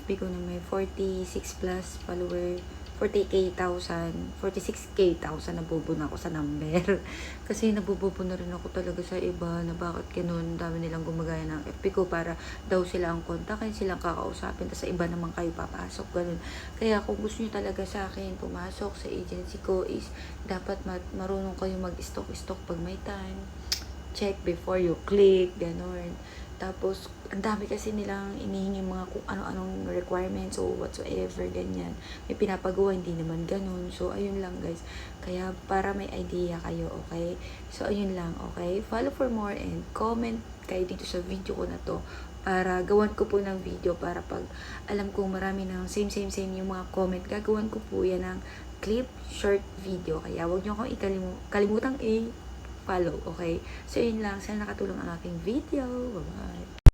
FB ko na may 46 plus follower, 46K,000 nabubo na ako sa number. Kasi nabubobo na rin ako talaga sa iba na bakit ganun, dami nilang gumagaya ng FB ko para daw sila ang kontakin, silang kakausapin, tapos sa iba naman kayo papasok, ganun. Kaya kung gusto nyo talaga sa akin pumasok sa agency ko is dapat marunong kayo mag-stock pag may time. Check before you click, ganun. Tapos, ang dami kasi nilang inihingi mga kung ano-anong requirements o whatsoever, ganyan. May pinapagawa, hindi naman ganun. So, ayun lang guys. Kaya, para may idea kayo, okay? So, ayun lang, okay? Follow for more and comment kayo dito sa video ko na to para gawan ko po ng video para pag alam kong marami ng same yung mga comment, gagawan ko po yan ng clip, short video. Kaya, wag nyo akong kalimutang follow, okay? So, yun lang. Sana nakatulong ang aking video. Bye-bye!